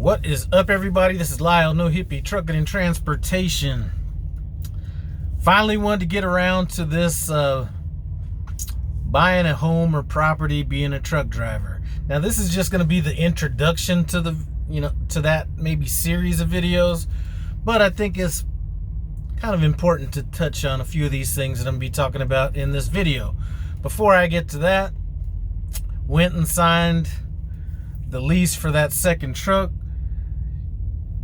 What is up, everybody? This is Lyle, No Hippie Trucking and Transportation. Finally wanted to get around to this buying a home or property, being a truck driver. Now this is just going to be the introduction to the to that maybe series of videos, but I think it's kind of important to touch on a few of these things that I'm going to be talking about in this video. Before I get to that, went and signed the lease for that second truck.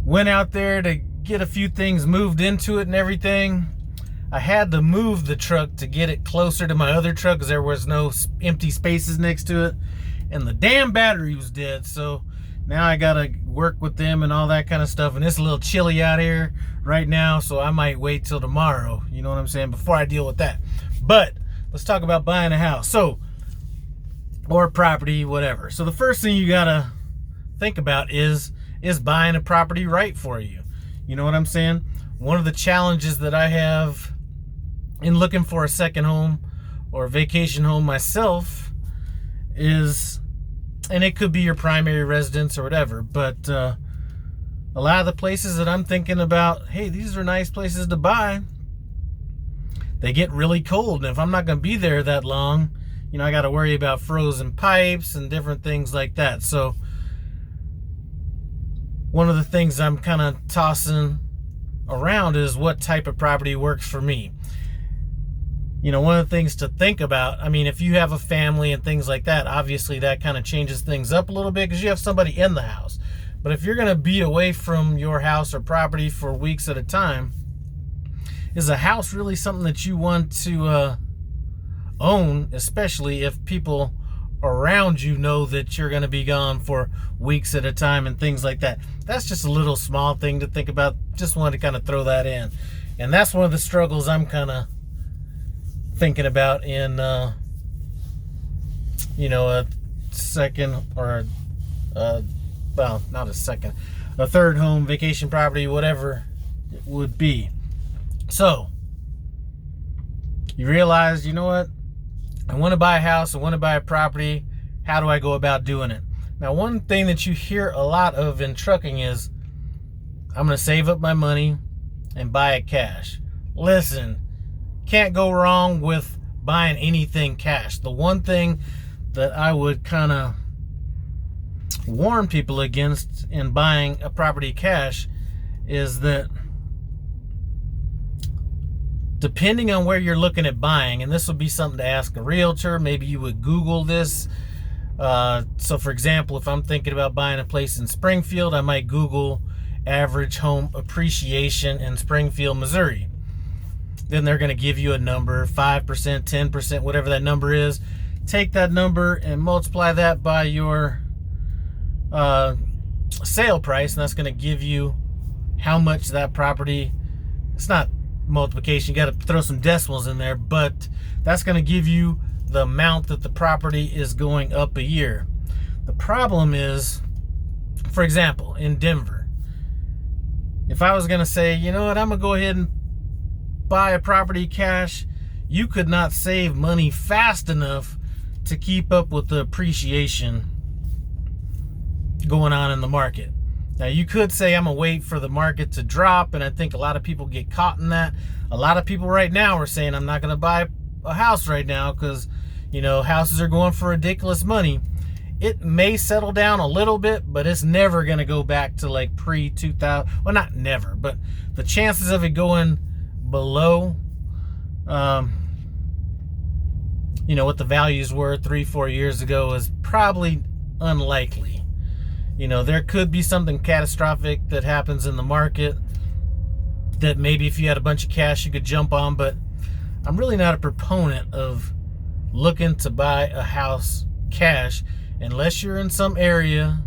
Went out there to get a few things moved into it and everything. I had to move the truck to get it closer to my other truck because there was no empty spaces next to it, and the damn battery was dead. So now I gotta work with them and all that kind of stuff, and it's a little chilly out here right now, so I might wait till tomorrow, you know what I'm saying, before I deal with that. But let's talk about buying a house, or property, whatever. So the first thing you gotta think about is buying a property right for you? You know what I'm saying? One of the challenges that I have in looking for a second home or a vacation home myself is, and it could be your primary residence or whatever, but a lot of the places that I'm thinking about, hey, these are nice places to buy, they get really cold, and if I'm not going to be there that long, I got to worry about frozen pipes and different things like that. So one of the things I'm kind of tossing around is what type of property works for me. One of the things to think about, if you have a family and things like that, obviously that kind of changes things up a little bit because you have somebody in the house. But if you're going to be away from your house or property for weeks at a time, is a house really something that you want to own, especially if people around you know that you're going to be gone for weeks at a time and things like that? That's just a little small thing to think about. Just wanted to kind of throw that in. And that's one of the struggles I'm kind of thinking about in a second or well, not a second, a third home, vacation property, whatever it would be. So you realize, you know what, I want to buy a house, I want to buy a property. How do I go about doing it? Now, one thing that you hear a lot of in trucking is, I'm going to save up my money and buy it cash. Listen, can't go wrong with buying anything cash. The one thing that I would kind of warn people against in buying a property cash is that, depending on where you're looking at buying, and this would be something to ask a realtor, maybe you would Google this. So for example, if I'm thinking about buying a place in Springfield, I might Google average home appreciation in Springfield, Missouri. Then they're going to give you a number, 5%, 10%, whatever that number is. Take that number and multiply that by your sale price, and that's going to give you how much that property, it's not multiplication, you got to throw some decimals in there, but that's going to give you the amount that the property is going up a year. The problem is, for example, in Denver, if I was going to say, you know what, I'm going to go ahead and buy a property cash, you could not save money fast enough to keep up with the appreciation going on in the market. Now, you could say, I'm going to wait for the market to drop, and I think a lot of people get caught in that. A lot of people right now are saying, I'm not going to buy a house right now because, houses are going for ridiculous money. It may settle down a little bit, but it's never going to go back to like pre-2000. Well, not never, but the chances of it going below, what the values were 3-4 years ago is probably unlikely. There could be something catastrophic that happens in the market that maybe if you had a bunch of cash you could jump on, but I'm really not a proponent of looking to buy a house cash unless you're in some area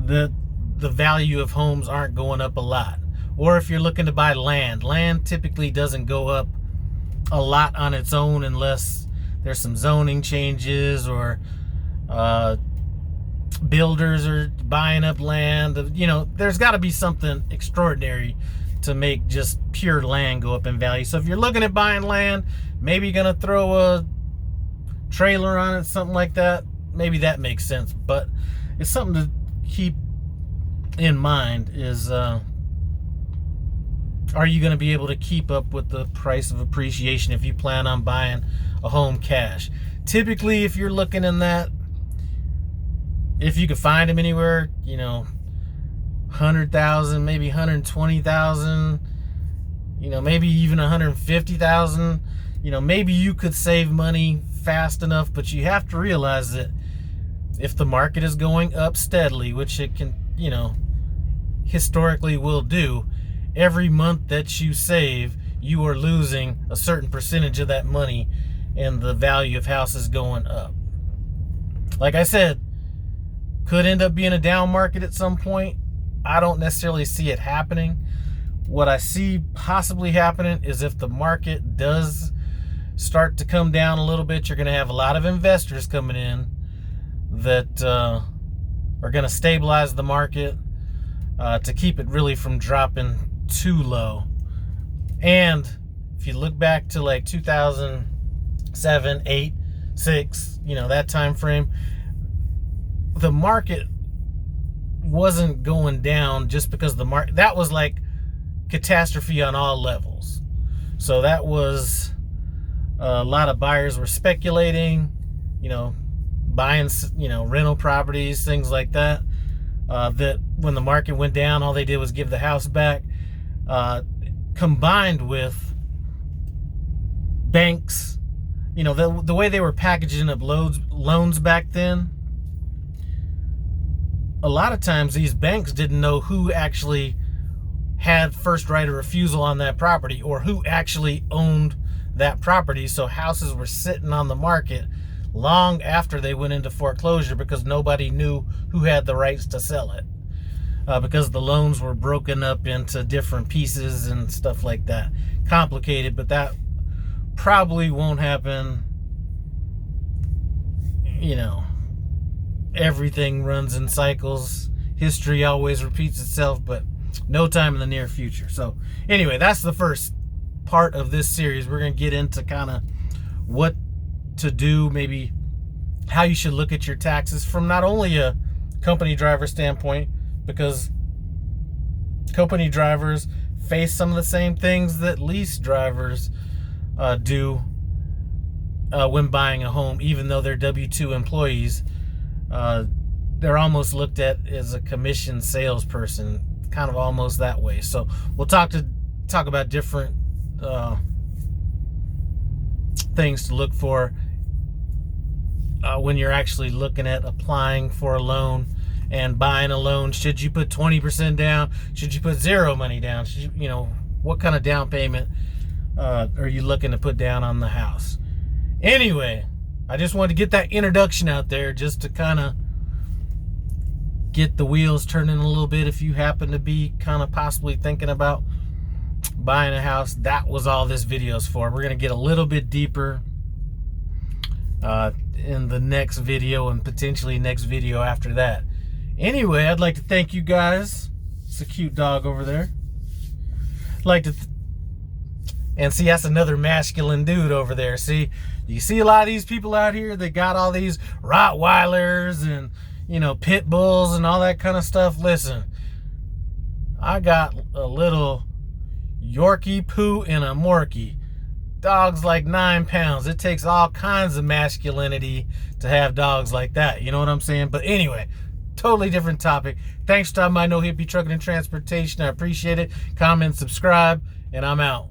that the value of homes aren't going up a lot. Or if you're looking to buy land typically doesn't go up a lot on its own unless there's some zoning changes or builders are buying up land. There's got to be something extraordinary to make just pure land go up in value. So if you're looking at buying land, maybe you're going to throw a trailer on it, something like that. Maybe that makes sense, but it's something to keep in mind is, are you going to be able to keep up with the price of appreciation if you plan on buying a home cash? Typically, if you're looking in that, if you could find them anywhere, 100,000, maybe 120,000, maybe even 150,000, maybe you could save money fast enough. But you have to realize that if the market is going up steadily, which it can, historically will do, every month that you save, you are losing a certain percentage of that money, and the value of houses going up. Like I said, could end up being a down market at some point. I don't necessarily see it happening. What I see possibly happening is if the market does start to come down a little bit, you're going to have a lot of investors coming in that are going to stabilize the market to keep it really from dropping too low. And if you look back to like 2007, 8, 6, that time frame, the market wasn't going down just because the market, that was like catastrophe on all levels. So that was a lot of buyers were speculating, buying, rental properties, things like that. That when the market went down, all they did was give the house back. Combined with banks, the way they were packaging up loans back then, a lot of times these banks didn't know who actually had first right of refusal on that property or who actually owned that property. So houses were sitting on the market long after they went into foreclosure because nobody knew who had the rights to sell it, because the loans were broken up into different pieces and stuff like that. Complicated, but that probably won't happen. Everything runs in cycles. History always repeats itself, but no time in the near future. So anyway, that's the first part of this series. We're going to get into kind of what to do, maybe how you should look at your taxes from not only a company driver standpoint, because company drivers face some of the same things that lease drivers do when buying a home. Even though they're W-2 employees, they're almost looked at as a commission salesperson, kind of almost that way. So we'll talk about different things to look for when you're actually looking at applying for a loan and buying a loan. Should you put 20% down? Should you put zero money down? Should you, what kind of down payment are you looking to put down on the house? Anyway, I just wanted to get that introduction out there just to kind of get the wheels turning a little bit. If you happen to be kind of possibly thinking about buying a house, that was all this video is for. We're going to get a little bit deeper in the next video and potentially next video after that. Anyway, I'd like to thank you guys. It's a cute dog over there. I'd like to and see, that's another masculine dude over there. See, you see a lot of these people out here, they got all these Rottweilers and pit bulls and all that kind of stuff. Listen, I got a little Yorkie Poo and a Morkie. Dog's like 9 pounds. It takes all kinds of masculinity to have dogs like that. You know what I'm saying? But anyway, totally different topic. Thanks for stopping by No Hippie Trucking and Transportation. I appreciate it. Comment, subscribe, and I'm out.